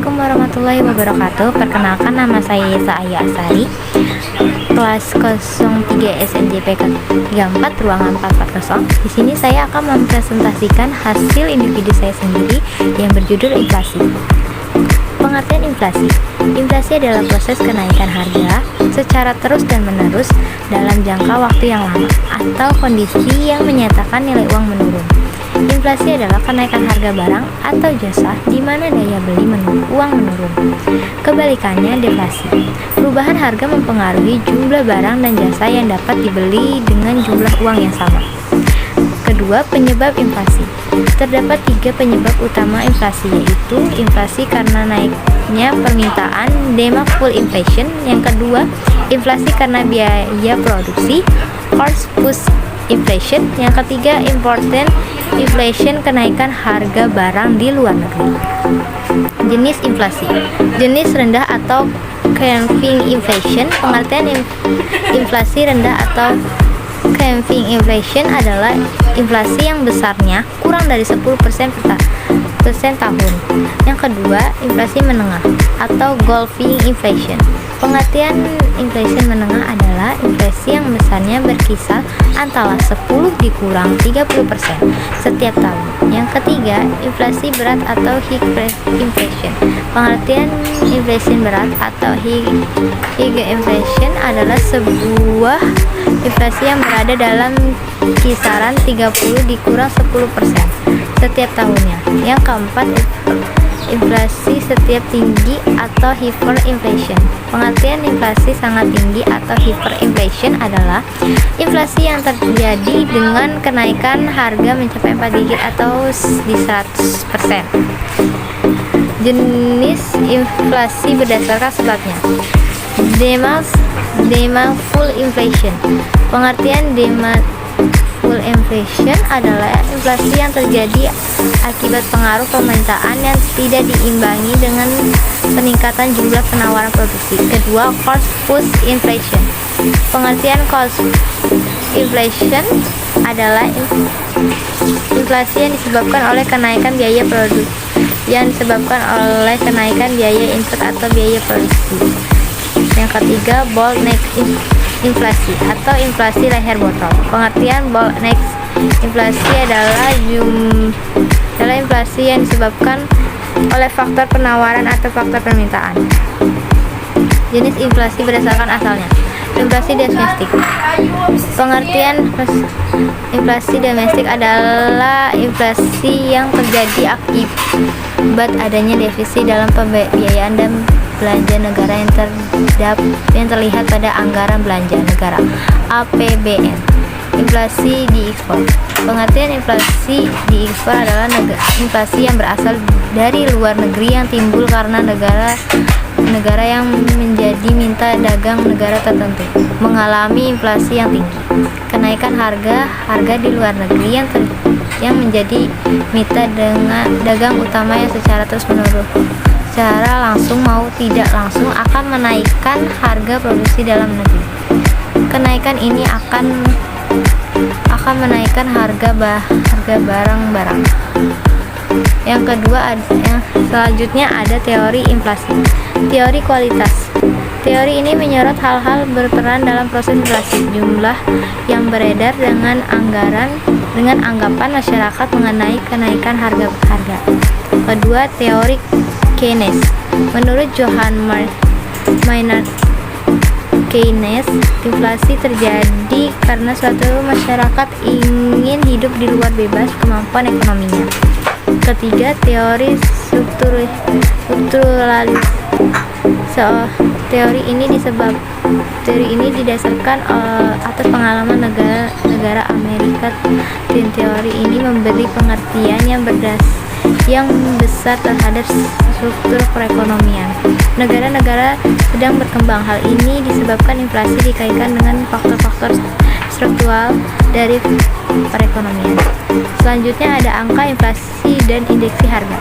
Assalamualaikum warahmatullahi wabarakatuh. Perkenalkan, nama saya Yesa Ayu Asari, kelas 03 SNJP 34 ruangan 440. Di sini saya akan mempresentasikan hasil individu saya sendiri yang berjudul inflasi. Pengertian inflasi. Inflasi adalah proses kenaikan harga secara terus dan menerus dalam jangka waktu yang lama atau kondisi yang menyatakan nilai uang menurun. Inflasi adalah kenaikan harga barang atau jasa di mana daya beli uang menurun. Kebalikannya, deflasi. Perubahan harga mempengaruhi jumlah barang dan jasa yang dapat dibeli dengan jumlah uang yang sama. Kedua, penyebab inflasi. Terdapat 3 penyebab utama inflasi, yaitu inflasi karena naiknya permintaan, demand pull inflation. Yang kedua, inflasi karena biaya produksi, cost push inflation. Yang ketiga, important inflation, kenaikan harga barang di luar negeri. Jenis inflasi. Jenis rendah atau cramping inflation. Pengertian inflasi rendah atau cramping inflation adalah inflasi yang besarnya kurang dari 10% per tahun. Yang kedua, inflasi menengah atau golfing inflation. Pengertian inflasi menengah adalah inflasi yang besarnya berkisar antara 10 dikurang 30% setiap tahun. Yang ketiga, inflasi berat atau high inflation. Pengertian inflasi berat atau high inflation adalah sebuah inflasi yang berada dalam kisaran 30 dikurang 10% setiap tahunnya. Yang keempat, inflasi setiap tinggi atau hyperinflation. Pengertian inflasi sangat tinggi atau hyperinflation adalah inflasi yang terjadi dengan kenaikan harga mencapai 4 digit atau di 100%. Jenis inflasi berdasarkan sebabnya. Demand pull inflation. Pengertian demand pull inflation adalah inflasi yang terjadi akibat pengaruh permintaan yang tidak diimbangi dengan peningkatan jumlah penawaran produksi. Kedua, cost push inflation. Pengertian cost inflation adalah inflasi yang disebabkan oleh kenaikan biaya produksi, input atau biaya produksi. Yang ketiga, bottleneck inflasi atau inflasi leher botol. Pengertian bottleneck inflasi adalah inflasi yang disebabkan oleh faktor penawaran atau faktor permintaan. Jenis inflasi berdasarkan asalnya. Inflasi domestik. Pengertian inflasi domestik adalah inflasi yang terjadi akibat adanya defisit dalam pembiayaan dan belanja negara yang terlihat pada anggaran belanja negara APBN. Inflasi diekspor. Pengertian inflasi diekspor adalah inflasi yang berasal dari luar negeri yang timbul karena negara yang menjadi mitra dagang negara tertentu mengalami inflasi yang tinggi. Kenaikan harga di luar negeri yang menjadi mitra dagang utama yang secara terus menerus, secara langsung mau tidak langsung, akan menaikkan harga produksi dalam negeri. Kenaikan ini akan menaikkan harga barang-barang. Yang kedua, selanjutnya ada teori inflasi. Teori kualitas. Teori ini menyorot hal-hal berperan dalam proses inflasi, jumlah yang beredar dengan anggapan masyarakat mengenai kenaikan harga. Kedua, teori Keynes. Menurut Johann Maynard Keynes, inflasi terjadi karena suatu masyarakat ingin hidup di luar bebas kemampuan ekonominya. Ketiga, teori strukturalisme. Teori ini didasarkan atas pengalaman negara Amerika, dan teori ini memberi pengertian yang besar terhadap struktur perekonomian negara-negara sedang berkembang. Hal ini disebabkan inflasi dikaitkan dengan faktor-faktor struktural dari perekonomian. Selanjutnya ada angka inflasi dan indeksi harga.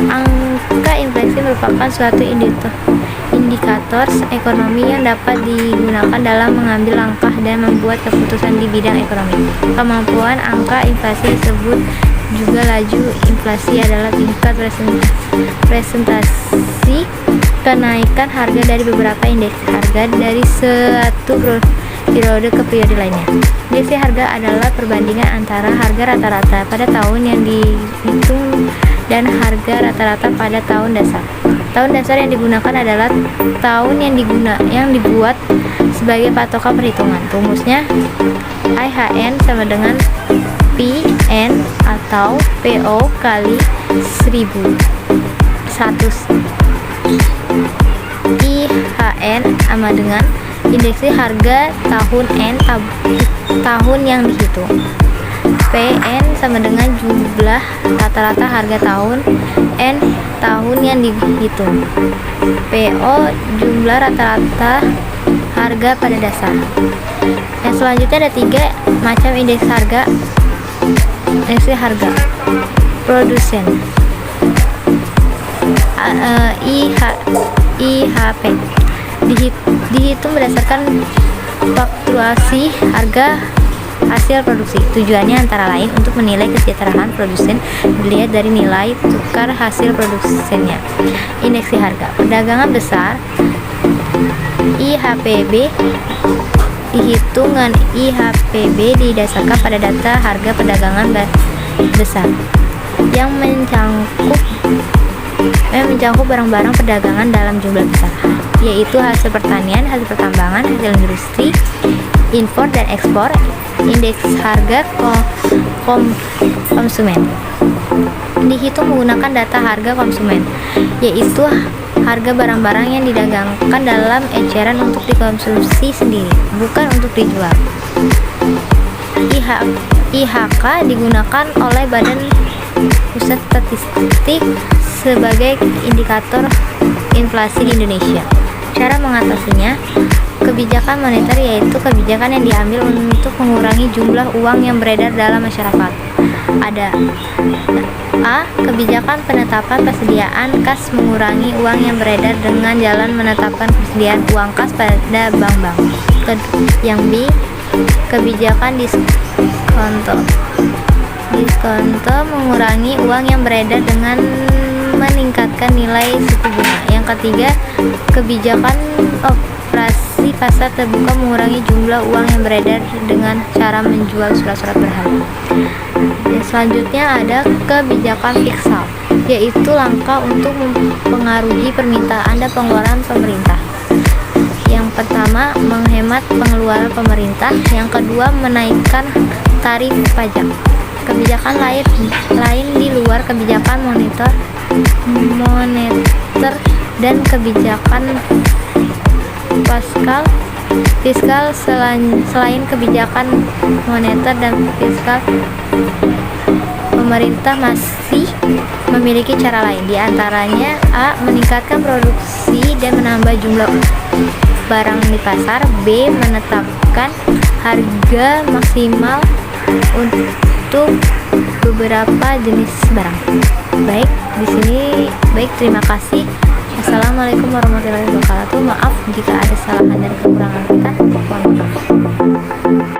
Angka inflasi merupakan suatu indikator ekonomi yang dapat digunakan dalam mengambil langkah dan membuat keputusan di bidang ekonomi. Kemampuan angka inflasi disebut juga laju inflasi adalah tingkat presentasi kenaikan harga dari beberapa indeks harga dari suatu periode ke periode lainnya. Indeks harga adalah perbandingan antara harga rata-rata pada tahun yang dihitung dan harga rata-rata pada tahun dasar. Tahun dasar yang digunakan adalah tahun yang dibuat sebagai patokan perhitungan. Rumusnya IHN sama dengan PN atau PO kali 1000. 100 IHN sama dengan indeks harga tahun N tahun yang dihitung. PN sama dengan jumlah rata-rata harga tahun, N tahun yang dihitung. PO jumlah rata-rata harga pada dasar. Yang selanjutnya ada 3 macam indeks harga. Indeks harga produsen IHP dihitung berdasarkan fluktuasi harga hasil produksi. Tujuannya antara lain untuk menilai kesejahteraan produsen dilihat dari nilai tukar hasil produsennya. Indeks harga perdagangan besar IHPB dihitungan IHPB didasarkan pada data harga perdagangan besar yang mencakup barang-barang perdagangan dalam jumlah besar, yaitu hasil pertanian, hasil pertambangan, hasil industri, impor dan ekspor. Indeks harga konsumen dihitung menggunakan data harga konsumen, yaitu harga barang-barang yang didagangkan dalam eceran untuk dikonsumsi sendiri, bukan untuk dijual. IHK digunakan oleh Badan Pusat Statistik sebagai indikator inflasi di Indonesia. Cara mengatasinya, kebijakan moneter yaitu kebijakan yang diambil untuk mengurangi jumlah uang yang beredar dalam masyarakat. Ada A. Kebijakan penetapan persediaan kas mengurangi uang yang beredar dengan jalan menetapkan persediaan uang kas pada bank-bank. Yang B. Kebijakan diskonto mengurangi uang yang beredar dengan meningkatkan nilai suku bunga. Yang ketiga, kebijakan operasi pasar terbuka mengurangi jumlah uang yang beredar dengan cara menjual surat-surat berharga. Dan selanjutnya ada kebijakan fiskal, yaitu langkah untuk mempengaruhi permintaan dan pengeluaran pemerintah. Yang pertama, menghemat pengeluaran pemerintah. Yang kedua, menaikkan tarif pajak. Kebijakan lain di luar kebijakan moneter dan kebijakan fiskal selain kebijakan moneter dan fiskal, pemerintah masih memiliki cara lain, di antaranya A. meningkatkan produksi dan menambah jumlah barang di pasar. B. menetapkan harga maksimal untuk beberapa jenis barang. Terima kasih. Assalamualaikum warahmatullahi wabarakatuh. Maaf jika ada kesalahan dan kekurangan kita. Mohon maaf.